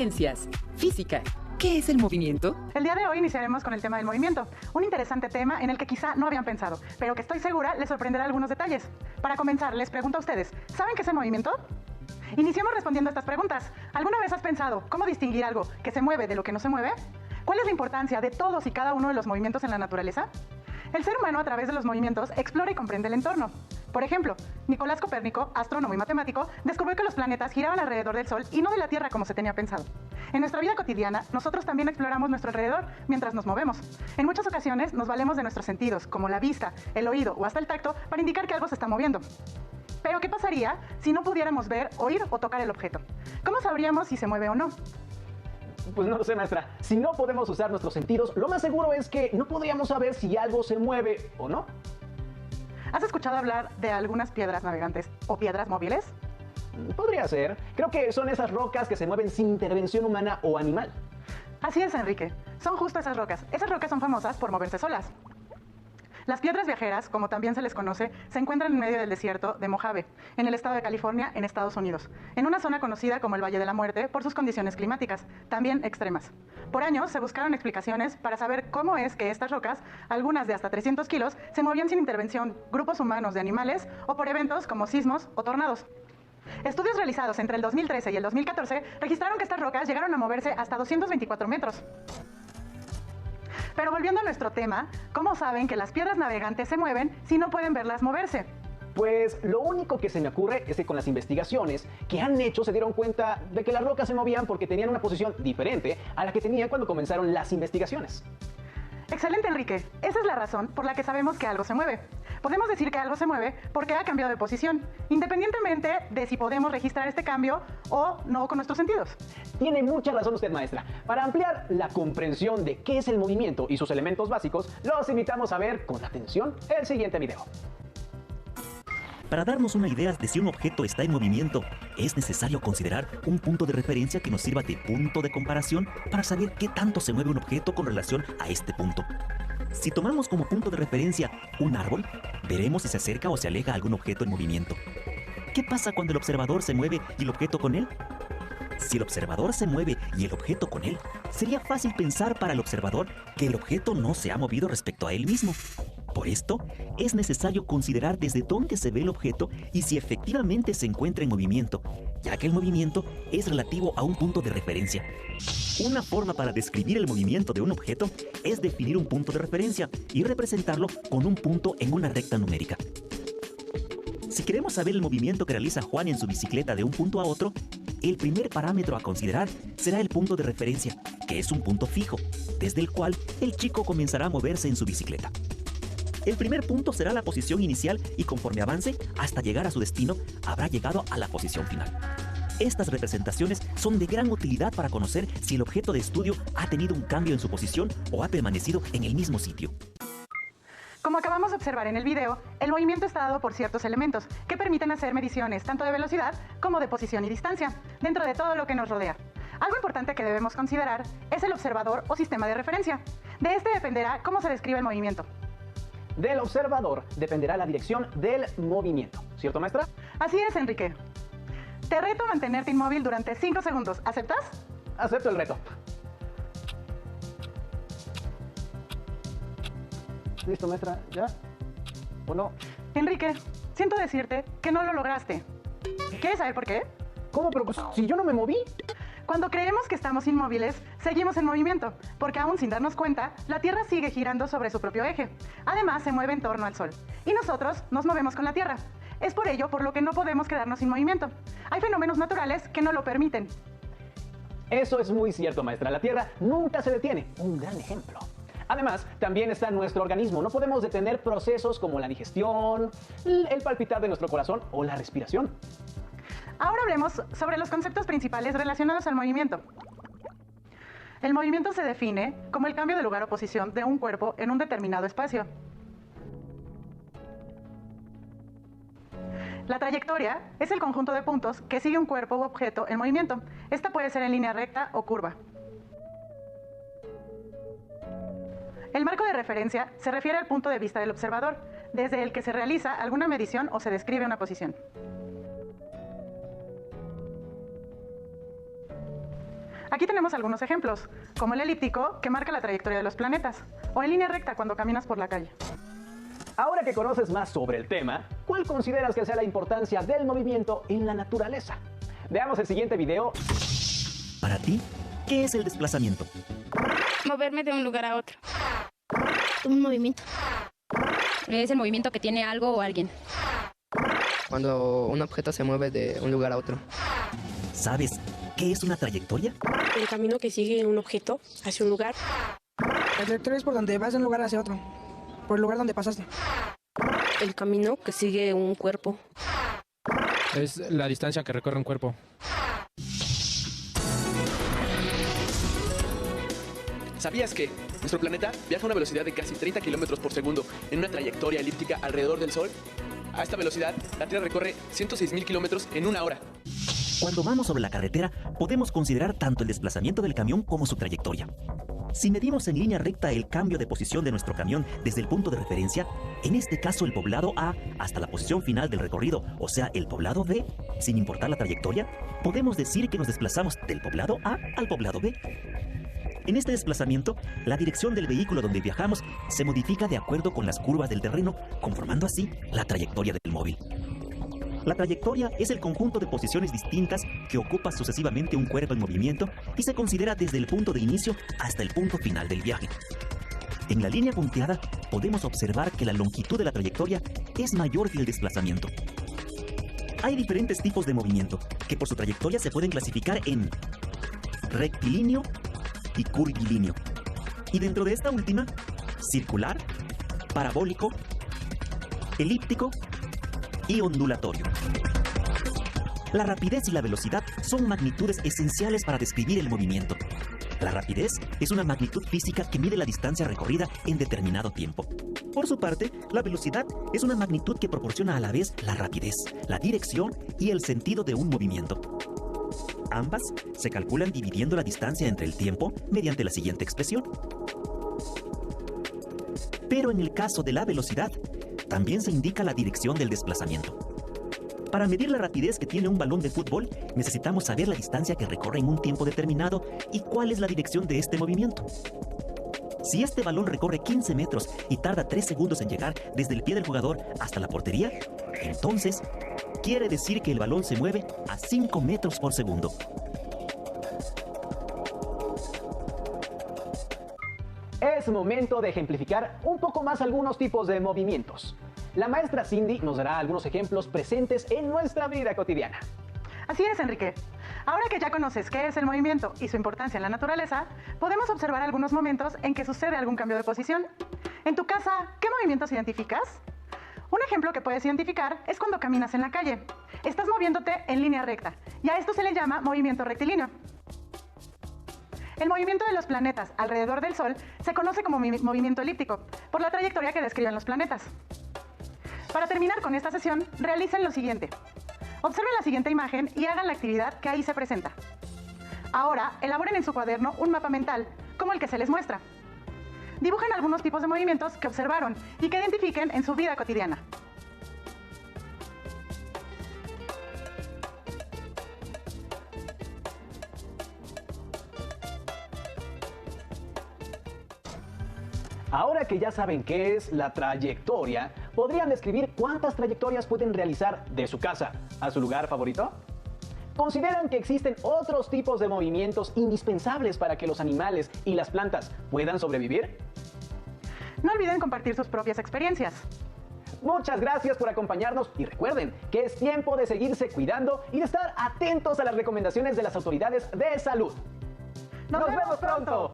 Ciencias. Física. ¿Qué es el movimiento? El día de hoy iniciaremos con el tema del movimiento, un interesante tema en el que quizá no habían pensado, pero que estoy segura les sorprenderá algunos detalles. Para comenzar, les pregunto a ustedes, ¿saben qué es el movimiento? Iniciemos respondiendo a estas preguntas. ¿Alguna vez has pensado cómo distinguir algo que se mueve de lo que no se mueve? ¿Cuál es la importancia de todos y cada uno de los movimientos en la naturaleza? El ser humano, a través de los movimientos, explora y comprende el entorno. Por ejemplo, Nicolás Copérnico, astrónomo y matemático, descubrió que los planetas giraban alrededor del Sol y no de la Tierra como se tenía pensado. En nuestra vida cotidiana, nosotros también exploramos nuestro alrededor mientras nos movemos. En muchas ocasiones nos valemos de nuestros sentidos, como la vista, el oído o hasta el tacto, para indicar que algo se está moviendo. Pero, ¿qué pasaría si no pudiéramos ver, oír o tocar el objeto? ¿Cómo sabríamos si se mueve o no? Pues no lo sé, maestra. Si no podemos usar nuestros sentidos, lo más seguro es que no podríamos saber si algo se mueve o no. ¿Has escuchado hablar de algunas piedras navegantes o piedras móviles? Podría ser. Creo que son esas rocas que se mueven sin intervención humana o animal. Así es, Enrique. Son justo esas rocas. Esas rocas son famosas por moverse solas. Las piedras viajeras, como también se les conoce, se encuentran en medio del desierto de Mojave, en el estado de California, en Estados Unidos, en una zona conocida como el Valle de la Muerte por sus condiciones climáticas, también extremas. Por años se buscaron explicaciones para saber cómo es que estas rocas, algunas de hasta 300 kilos, se movían sin intervención, grupos humanos de animales o por eventos como sismos o tornados. Estudios realizados entre el 2013 y el 2014 registraron que estas rocas llegaron a moverse hasta 224 metros. Pero volviendo a nuestro tema, ¿cómo saben que las piedras navegantes se mueven si no pueden verlas moverse? Pues lo único que se me ocurre es que con las investigaciones que han hecho se dieron cuenta de que las rocas se movían porque tenían una posición diferente a la que tenían cuando comenzaron las investigaciones. Excelente, Enrique. Esa es la razón por la que sabemos que algo se mueve. Podemos decir que algo se mueve porque ha cambiado de posición, independientemente de si podemos registrar este cambio o no con nuestros sentidos. Tiene mucha razón usted, maestra. Para ampliar la comprensión de qué es el movimiento y sus elementos básicos, los invitamos a ver con atención el siguiente video. Para darnos una idea de si un objeto está en movimiento, es necesario considerar un punto de referencia que nos sirva de punto de comparación para saber qué tanto se mueve un objeto con relación a este punto. Si tomamos como punto de referencia un árbol, veremos si se acerca o se aleja algún objeto en movimiento. ¿Qué pasa cuando el observador se mueve y el objeto con él? Si el observador se mueve y el objeto con él, sería fácil pensar para el observador que el objeto no se ha movido respecto a él mismo. Por esto, es necesario considerar desde dónde se ve el objeto y si efectivamente se encuentra en movimiento, ya que el movimiento es relativo a un punto de referencia. Una forma para describir el movimiento de un objeto es definir un punto de referencia y representarlo con un punto en una recta numérica. Si queremos saber el movimiento que realiza Juan en su bicicleta de un punto a otro, el primer parámetro a considerar será el punto de referencia, que es un punto fijo, desde el cual el chico comenzará a moverse en su bicicleta. El primer punto será la posición inicial y conforme avance hasta llegar a su destino, habrá llegado a la posición final. Estas representaciones son de gran utilidad para conocer si el objeto de estudio ha tenido un cambio en su posición o ha permanecido en el mismo sitio. Como acabamos de observar en el video, el movimiento está dado por ciertos elementos que permiten hacer mediciones tanto de velocidad como de posición y distancia dentro de todo lo que nos rodea. Algo importante que debemos considerar es el observador o sistema de referencia. De este dependerá cómo se describe el movimiento. Del observador dependerá la dirección del movimiento. ¿Cierto, maestra? Así es, Enrique. Te reto a mantenerte inmóvil durante 5 segundos. ¿Aceptas? Acepto el reto. ¿Listo, maestra? ¿Ya? ¿O no? Enrique, siento decirte que no lo lograste. ¿Quieres saber por qué? ¿Cómo? Pero pues, si yo no me moví. Cuando creemos que estamos inmóviles, seguimos en movimiento, porque aún sin darnos cuenta, la Tierra sigue girando sobre su propio eje. Además, se mueve en torno al Sol. Y nosotros nos movemos con la Tierra. Es por ello por lo que no podemos quedarnos sin movimiento. Hay fenómenos naturales que no lo permiten. Eso es muy cierto, maestra. La Tierra nunca se detiene. Un gran ejemplo. Además, también está nuestro organismo. No podemos detener procesos como la digestión, el palpitar de nuestro corazón o la respiración. Ahora hablemos sobre los conceptos principales relacionados al movimiento. El movimiento se define como el cambio de lugar o posición de un cuerpo en un determinado espacio. La trayectoria es el conjunto de puntos que sigue un cuerpo u objeto en movimiento. Esta puede ser en línea recta o curva. El marco de referencia se refiere al punto de vista del observador, desde el que se realiza alguna medición o se describe una posición. Aquí tenemos algunos ejemplos, como el elíptico, que marca la trayectoria de los planetas, o en línea recta cuando caminas por la calle. Ahora que conoces más sobre el tema, ¿cuál consideras que sea la importancia del movimiento en la naturaleza? Veamos el siguiente video. Para ti, ¿qué es el desplazamiento? Moverme de un lugar a otro. Un movimiento. Es el movimiento que tiene algo o alguien. Cuando un objeto se mueve de un lugar a otro. ¿Sabes qué es una trayectoria? El camino que sigue un objeto hacia un lugar. La trayectoria es por donde vas de un lugar hacia otro. Por el lugar donde pasaste. El camino que sigue un cuerpo. Es la distancia que recorre un cuerpo. ¿Sabías que nuestro planeta viaja a una velocidad de casi 30 kilómetros por segundo en una trayectoria elíptica alrededor del Sol? A esta velocidad, la Tierra recorre 106.000 kilómetros en una hora. Cuando vamos sobre la carretera, podemos considerar tanto el desplazamiento del camión como su trayectoria. Si medimos en línea recta el cambio de posición de nuestro camión desde el punto de referencia, en este caso el poblado A hasta la posición final del recorrido, o sea, el poblado B, sin importar la trayectoria, podemos decir que nos desplazamos del poblado A al poblado B. En este desplazamiento, la dirección del vehículo donde viajamos se modifica de acuerdo con las curvas del terreno, conformando así la trayectoria del móvil. La trayectoria es el conjunto de posiciones distintas que ocupa sucesivamente un cuerpo en movimiento y se considera desde el punto de inicio hasta el punto final del viaje. En la línea punteada podemos observar que la longitud de la trayectoria es mayor que el desplazamiento. Hay diferentes tipos de movimiento que por su trayectoria se pueden clasificar en rectilíneo y curvilíneo. Y dentro de esta última, circular, parabólico, elíptico y ondulatorio. La rapidez y la velocidad son magnitudes esenciales para describir el movimiento. La rapidez es una magnitud física que mide la distancia recorrida en determinado tiempo. Por su parte, la velocidad es una magnitud que proporciona a la vez la rapidez, la dirección y el sentido de un movimiento. Ambas se calculan dividiendo la distancia entre el tiempo mediante la siguiente expresión. Pero en el caso de la velocidad, también se indica la dirección del desplazamiento. Para medir la rapidez que tiene un balón de fútbol, necesitamos saber la distancia que recorre en un tiempo determinado y cuál es la dirección de este movimiento. Si este balón recorre 15 metros y tarda 3 segundos en llegar desde el pie del jugador hasta la portería, entonces quiere decir que el balón se mueve a 5 metros por segundo. Es momento de ejemplificar un poco más algunos tipos de movimientos. La maestra Cindy nos dará algunos ejemplos presentes en nuestra vida cotidiana. Así es, Enrique. Ahora que ya conoces qué es el movimiento y su importancia en la naturaleza, podemos observar algunos momentos en que sucede algún cambio de posición. En tu casa, ¿qué movimientos identificas? Un ejemplo que puedes identificar es cuando caminas en la calle. Estás moviéndote en línea recta y a esto se le llama movimiento rectilíneo. El movimiento de los planetas alrededor del Sol se conoce como movimiento elíptico, por la trayectoria que describen los planetas. Para terminar con esta sesión, realicen lo siguiente. Observen la siguiente imagen y hagan la actividad que ahí se presenta. Ahora, elaboren en su cuaderno un mapa mental, como el que se les muestra. Dibujen algunos tipos de movimientos que observaron y que identifiquen en su vida cotidiana. Ahora que ya saben qué es la trayectoria, ¿podrían describir cuántas trayectorias pueden realizar de su casa a su lugar favorito? ¿Consideran que existen otros tipos de movimientos indispensables para que los animales y las plantas puedan sobrevivir? No olviden compartir sus propias experiencias. Muchas gracias por acompañarnos y recuerden que es tiempo de seguirse cuidando y de estar atentos a las recomendaciones de las autoridades de salud. ¡Nos vemos pronto!